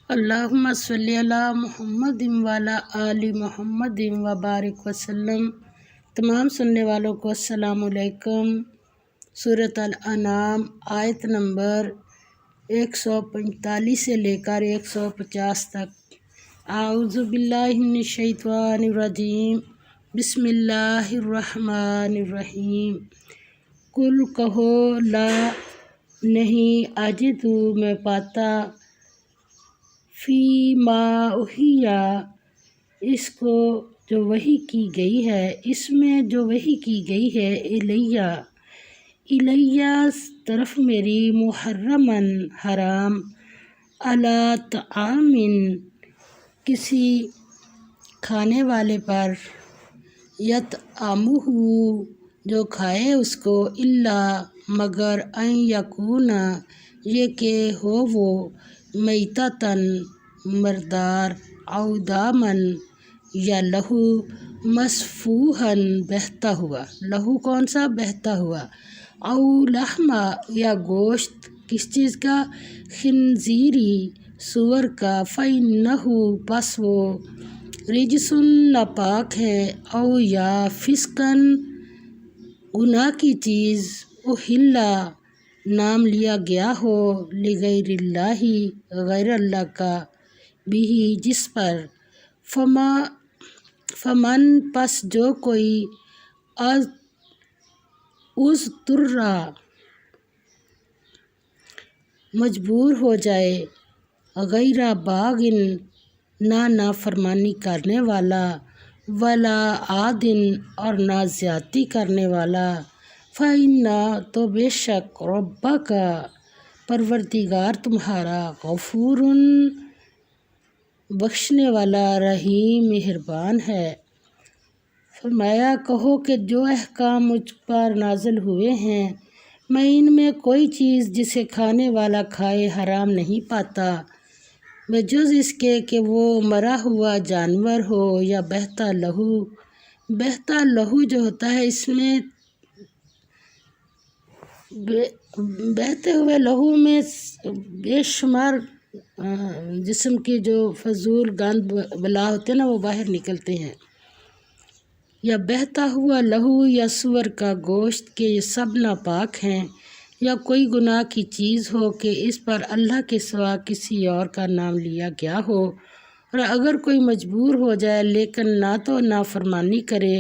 اللہم صلی علی محمد وعلی آل محمد وبارک وسلم۔ تمام سننے والوں کو السلام علیکم۔ سورۃ الانعام آیت نمبر 145 سے لے کر 150 تک۔ اعوذ باللہ من الشیطان الرجیم، بسم اللہ الرحمن الرحیم۔ کل کہو، لا نہیں، اجدو میں پاتا، فی ما اوحیا اس کو جو وحی کی گئی ہے، اس میں جو وحی کی گئی ہے، الیہ طرف میری، محرمن حرام، علی طعام کسی کھانے والے پر، یطعمہ جو کھائے اس کو، الا مگر، ان یکون یہ کہ ہو وہ، میتتن مردار، او دامن یا لہو، مسفوحن بہتا ہوا، لہو کون سا بہتا ہوا، او لحما یا گوشت کس چیز کا، خنزیری سور کا، فإنہ پس وہ، رجسن ناپاک ہے، او یا فسقن گناہ کی چیز، اہلا نام لیا گیا ہو، لغیر اللہ غیر اللہ کا، بھی جس پر، فمن پس جو کوئی، اضطر مجبور ہو جائے، غیر باغن نہ نافرمانی کرنے والا، ولا عادن اور نہ زیادتی کرنے والا، فإنہ تو بے شک، ربک پروردگار تمہارا، غفور بخشنے والا، رحیم مہربان ہے۔ فرمایا کہو کہ جو احکام مجھ پر نازل ہوئے ہیں، میں ان میں کوئی چیز جسے کھانے والا کھائے حرام نہیں پاتا، بجز اس کے کہ وہ مرا ہوا جانور ہو یا بہتا لہو۔ بہتا لہو جو ہوتا ہے، اس میں بہتے ہوئے لہو میں بے شمار جسم کے جو فضول گند بلا ہوتے ہیں نا، وہ باہر نکلتے ہیں۔ یا بہتا ہوا لہو یا سور کا گوشت، کہ یہ سب ناپاک ہیں، یا کوئی گناہ کی چیز ہو کہ اس پر اللہ کے سوا کسی اور کا نام لیا گیا ہو، اور اگر کوئی مجبور ہو جائے لیکن نہ تو نافرمانی کرے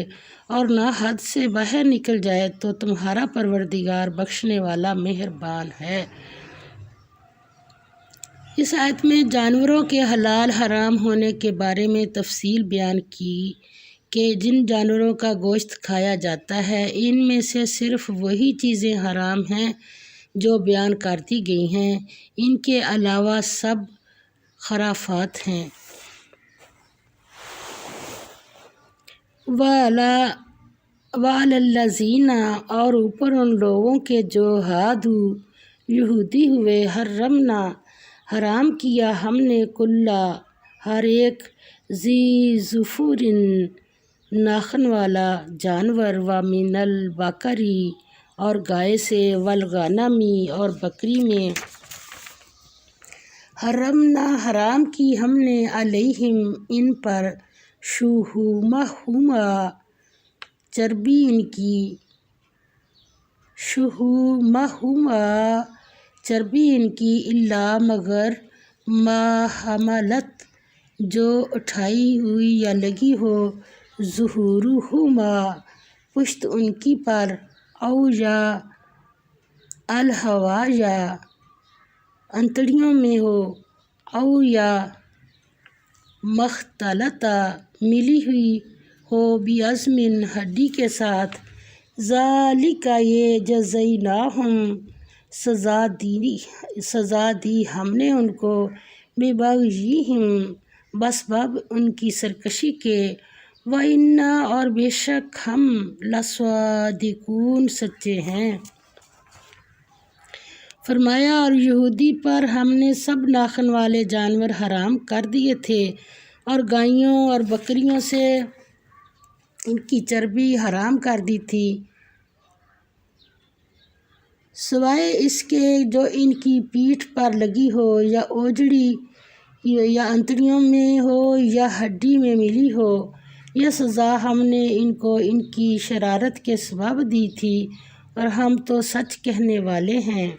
اور نہ حد سے باہر نکل جائے، تو تمہارا پروردگار بخشنے والا مہربان ہے۔ اس آیت میں جانوروں کے حلال حرام ہونے کے بارے میں تفصیل بیان کی کہ جن جانوروں کا گوشت کھایا جاتا ہے، ان میں سے صرف وہی چیزیں حرام ہیں جو بیان کر دی گئی ہیں، ان کے علاوہ سب خرافات ہیں۔ وَعَلَى الَّذِينَ اور اوپر ان لوگوں کے جو ہادو یہودی ہوئے، حرمنا حرام کیا ہم نے، کلا ہر ایک، ذی ظفر ناخن والا جانور، ومن البقری اور گائے سے، والغنم اور بکری میں، حرمنا حرام کی ہم نے، علیہم ان پر، شحومہما چربی ان کی، شحومہما چربی ان کی، الا مگر، ما حملت جو اٹھائی ہوئی یا لگی ہو، ظہورہما پشت ان کی پر، او یا الہوایا انتڑیوں میں ہو، او یا مختلط ملی ہوئی ہو، بعظم ہڈی کے ساتھ، ذالک یہ، جزیناہم سزا دی ہم نے ان کو، ببغیہم بسبب ان کی سرکشی کے، وَإِنَّا اور بے شک ہم، لَصَادِقُونَ سچے ہیں۔ فرمایا اور یہودی پر ہم نے سب ناخن والے جانور حرام کر دیے تھے، اور گائیوں اور بکریوں سے ان کی چربی حرام کر دی تھی، سوائے اس کے جو ان کی پیٹھ پر لگی ہو، یا اوجڑی یا انتڑیوں میں ہو یا ہڈی میں ملی ہو، یہ سزا ہم نے ان کو ان کی شرارت کے سبب دی تھی، اور ہم تو سچ کہنے والے ہیں۔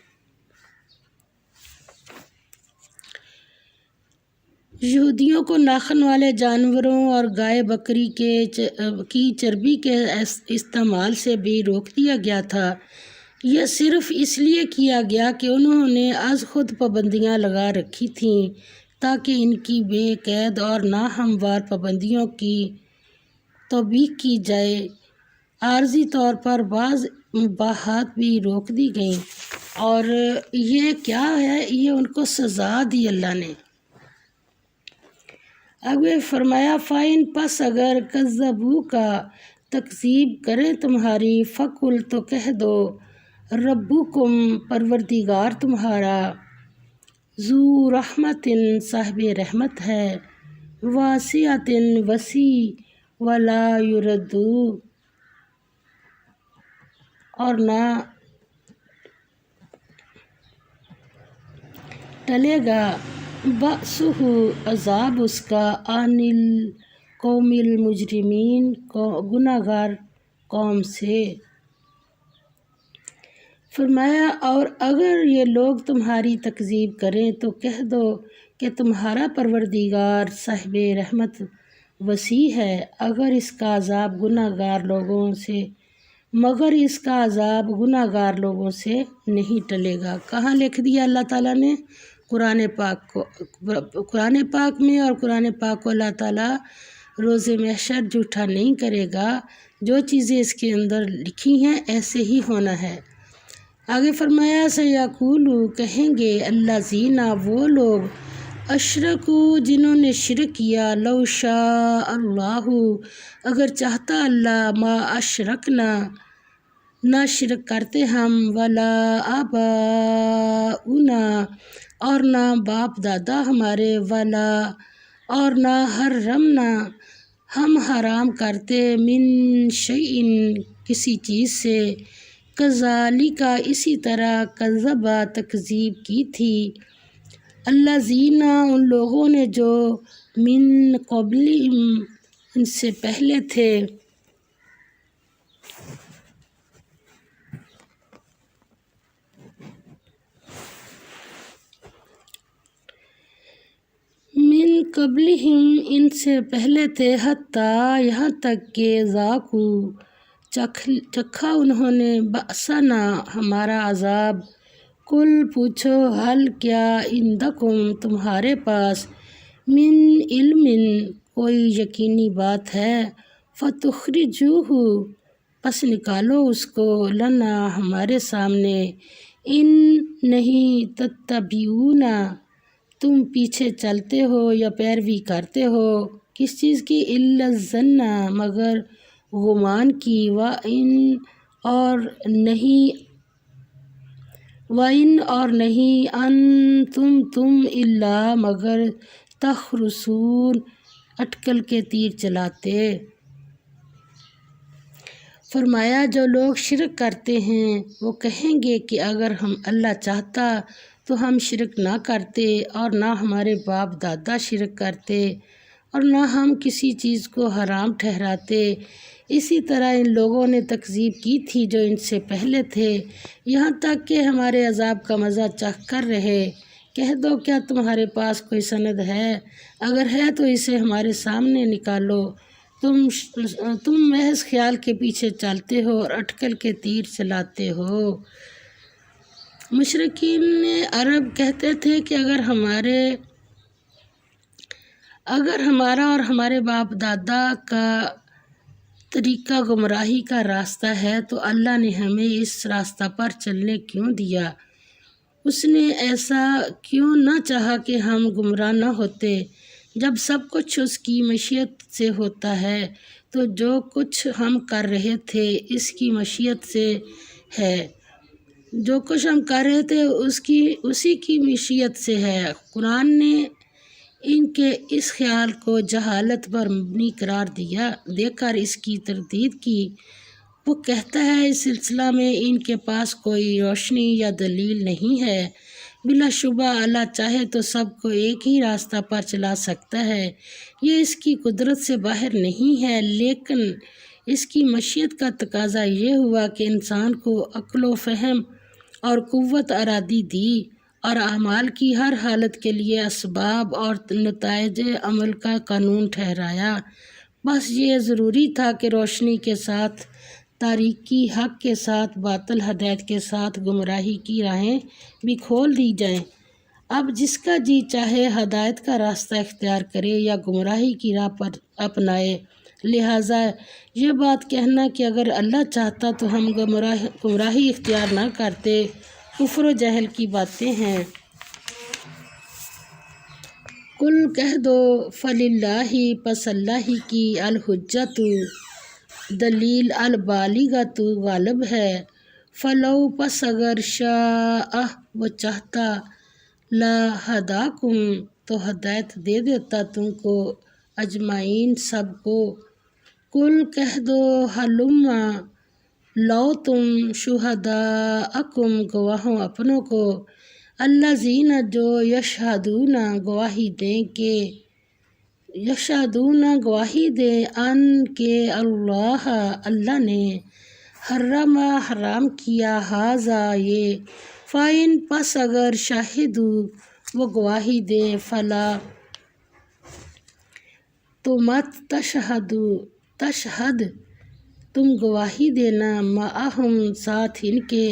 یہودیوں کو ناخن والے جانوروں اور گائے بکری کی چربی کے استعمال سے بھی روک دیا گیا تھا۔ یہ صرف اس لیے کیا گیا کہ انہوں نے از خود پابندیاں لگا رکھی تھیں تاکہ ان کی بے قید اور ناہموار پابندیوں کی تطبیق کی جائے۔ عارضی طور پر بعض مباحات بھی روک دی گئیں، اور یہ کیا ہے، یہ ان کو سزا دی اللہ نے۔ آگے فرمایا فَإِن پس اگر کذبو کا تکذیب کریں تمہاری، فقل تو کہہ دو ربکم پروردگار تمہارا، ذو رحمت صاحب رحمت ہے، واسعۃ وسیع، ولا یرد اور نہ ٹلے گا، بأسہ عذاب اس کا، عن القوم المجرمین گناہگار قوم سے۔ فرمایا اور اگر یہ لوگ تمہاری تکذیب کریں تو کہہ دو کہ تمہارا پروردگار صاحب رحمت وسیع ہے، مگر اس کا عذاب گناہگار لوگوں سے نہیں ٹلے گا۔ کہاں لکھ دیا اللہ تعالیٰ نے؟ قرآن پاک میں، اور قرآن پاک کو اللہ تعالیٰ روز محشر جھوٹا نہیں کرے گا۔ جو چیزیں اس کے اندر لکھی ہیں ایسے ہی ہونا ہے۔ آگے فرمایا سیقولو کہیں گے الذین وہ لوگ اشرکو جنہوں نے شرک کیا، لو شاء اللہ اگر چاہتا اللہ، ما اشرکنا نہ شرک کرتے ہم، ولا آباؤنا اور نہ باپ دادا ہمارے، ولا اور نہ حرمنا ہم حرام کرتے، من شیئن کسی چیز سے، کذالک اسی طرح، کذبا تکذیب کی تھی، الذین ان لوگوں نے جو من قبلہم ان سے پہلے تھے، من قبلہم ان سے پہلے تھے، حتیٰ یہاں تک کہ ذاقوا چکھا انہوں نے، بأسنا ہمارا عذاب، قل پوچھو حل کیا، عندکم تمہارے پاس، من علم کوئی یقینی بات ہے، فتخرجوہ پس نکالو اس کو، لنا ہمارے سامنے، ان نہیں تتبعون تم پیچھے چلتے ہو یا پیروی کرتے ہو، کس چیز کی، الا الظن مگر گمان کی، وَإِنْ اور نہیں، انتم تم، الا مگر، تخرصون اٹکل کے تیر چلاتے۔ فرمایا جو لوگ شرک کرتے ہیں وہ کہیں گے کہ اگر اللہ چاہتا تو ہم شرک نہ کرتے، اور نہ ہمارے باپ دادا شرک کرتے، اور نہ ہم کسی چیز کو حرام ٹھہراتے۔ اسی طرح ان لوگوں نے تکذیب کی تھی جو ان سے پہلے تھے، یہاں تک کہ ہمارے عذاب کا مزہ چکھ کر رہے۔ کہہ دو کیا تمہارے پاس کوئی سند ہے؟ اگر ہے تو اسے ہمارے سامنے نکالو، تم محض خیال کے پیچھے چلتے ہو اور اٹکل کے تیر چلاتے ہو۔ مشرکین عرب کہتے تھے کہ اگر ہمارا اور ہمارے باپ دادا کا طریقہ گمراہی کا راستہ ہے تو اللہ نے ہمیں اس راستہ پر چلنے کیوں دیا؟ اس نے ایسا کیوں نہ چاہا کہ ہم گمراہ نہ ہوتے؟ جب سب کچھ اس کی مشیت سے ہوتا ہے تو جو کچھ ہم کر رہے تھے اس کی مشیت سے ہے، جو کچھ ہم کر رہے تھے اسی کی مشیت سے ہے۔ قرآن نے ان کے اس خیال کو جہالت پر مبنی قرار دے کر اس کی تردید کی۔ وہ کہتا ہے اس سلسلہ میں ان کے پاس کوئی روشنی یا دلیل نہیں ہے، بلا شبہ اللہ چاہے تو سب کو ایک ہی راستہ پر چلا سکتا ہے، یہ اس کی قدرت سے باہر نہیں ہے، لیکن اس کی مشیت کا تقاضا یہ ہوا کہ انسان کو عقل و فہم اور قوت ارادی دی اور اعمال کی ہر حالت کے لیے اسباب اور نتائج عمل کا قانون ٹھہرایا۔ بس یہ ضروری تھا کہ روشنی کے ساتھ تاریکی، حق کے ساتھ باطل، ہدایت کے ساتھ گمراہی کی راہیں بھی کھول دی جائیں۔ اب جس کا جی چاہے ہدایت کا راستہ اختیار کرے یا گمراہی کی راہ پر اپنائے، لہٰذا یہ بات کہنا کہ اگر اللہ چاہتا تو ہم گمراہی اختیار نہ کرتے، کفر و جہل کی باتیں ہیں۔ کل کہہ دو فللہ، پس اللہ ہی کی الحجت، دلیل، البالغۃ، غالب ہے، فلو، پس اگر، شاء، وہ چاہتا، لا ہداکم، تو ہدایت دے دیتا تم کو، اجمعین، سب کو۔ کل کہہ دو ہلما، لاؤ تم، شہداءکم، گواہوں اپنوں کو، الذین، جو، یشہدون، گواہی دیں کہ، یشہدون، گواہی دیں، ان، کہ، اللہ نے، حرم، حرام کیا، ھذا، یہ، فَإِن، پس اگر، شاہدوا، وہ گواہی دیں، فلا، تو مت، تشہد، تم گواہی دینا، معہم، ساتھ ان کے،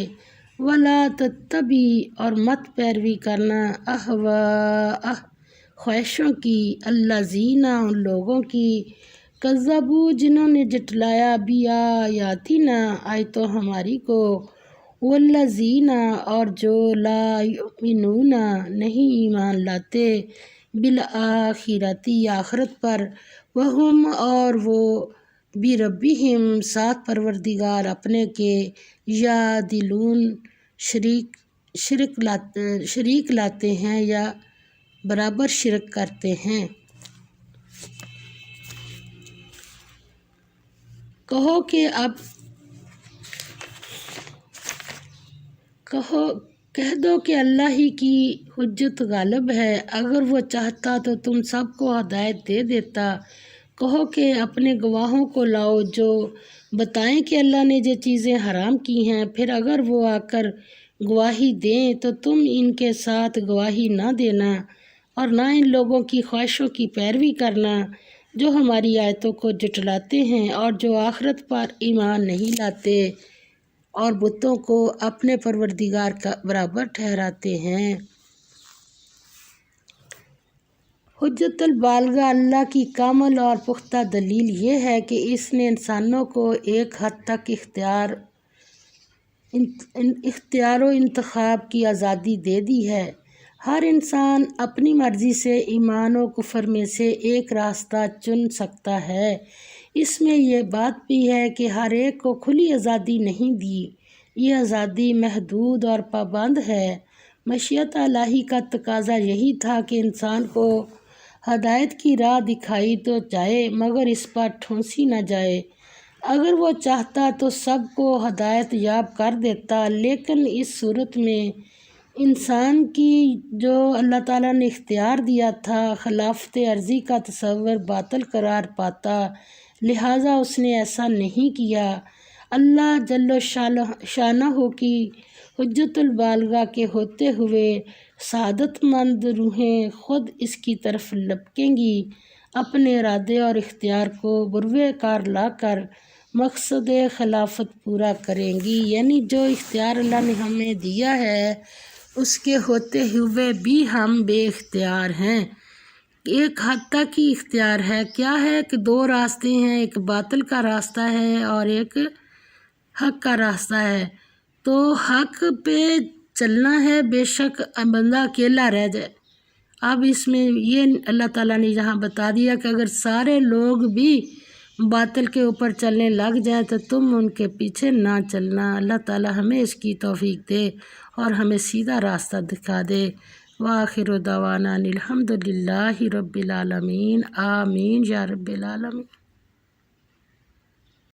ولا تتبع، اور مت پیروی کرنا، اہواء، خواہشوں کی، الذین، ان لوگوں کی، کذبوا، جنہوں نے جھٹلایا، بآیاتنا، آیتوں ہماری کو، والذین، اور جو، لا یؤمنون، نہیں ایمان لاتے، بالآخرۃ، آخرت پر، وہم، اور وہ، بربہم، ساتھ پروردگار اپنے کے، یعدلون، شریک لاتے ہیں یا برابر شرک کرتے ہیں۔ کہہ دو کہ اللہ ہی کی حجت غالب ہے، اگر وہ چاہتا تو تم سب کو ہدایت دے دیتا۔ کہو کہ اپنے گواہوں کو لاؤ جو بتائیں کہ اللہ نے یہ چیزیں حرام کی ہیں، پھر اگر وہ آ کر گواہی دیں تو تم ان کے ساتھ گواہی نہ دینا اور نہ ان لوگوں کی خواہشوں کی پیروی کرنا جو ہماری آیتوں کو جھٹلاتے ہیں اور جو آخرت پر ایمان نہیں لاتے اور بتوں کو اپنے پروردگار کا برابر ٹھہراتے ہیں۔ حجت البالغہ، اللہ کی کامل اور پختہ دلیل یہ ہے کہ اس نے انسانوں کو ایک حد تک اختیار و انتخاب کی آزادی دے دی ہے۔ ہر انسان اپنی مرضی سے ایمان و کفر میں سے ایک راستہ چن سکتا ہے۔ اس میں یہ بات بھی ہے کہ ہر ایک کو کھلی آزادی نہیں دی، یہ آزادی محدود اور پابند ہے۔ مشیت الہی کا تقاضا یہی تھا کہ انسان کو ہدایت کی راہ دکھائی تو جائے مگر اس پر ٹھونسی نہ جائے۔ اگر وہ چاہتا تو سب کو ہدایت یاب کر دیتا، لیکن اس صورت میں انسان کی جو اللہ تعالیٰ نے اختیار دیا تھا، خلافت عرضی کا تصور باطل قرار پاتا، لہٰذا اس نے ایسا نہیں کیا۔ اللہ جل شانہ کی حجت البالغہ کے ہوتے ہوئے سعادت مند روحیں خود اس کی طرف لپکیں گی، اپنے ارادے اور اختیار کو بروئے کار لا کر مقصد خلافت پورا کریں گی، یعنی جو اختیار اللہ نے ہمیں دیا ہے اس کے ہوتے ہوئے بھی ہم بے اختیار ہیں۔ ایک حد تک ہی اختیار ہے، کیا ہے کہ دو راستے ہیں، ایک باطل کا راستہ ہے اور ایک حق کا راستہ ہے، تو حق پہ چلنا ہے، بے شک بندہ اکیلا رہ جائے۔ اب اس میں یہ اللہ تعالیٰ نے یہاں بتا دیا کہ اگر سارے لوگ بھی باطل کے اوپر چلنے لگ جائیں تو تم ان کے پیچھے نہ چلنا۔ اللہ تعالیٰ ہمیں اس کی توفیق دے اور ہمیں سیدھا راستہ دکھا دے۔ وآخر دعوانا الحمد للہ رب العالمین، آمین یا رب العالمین۔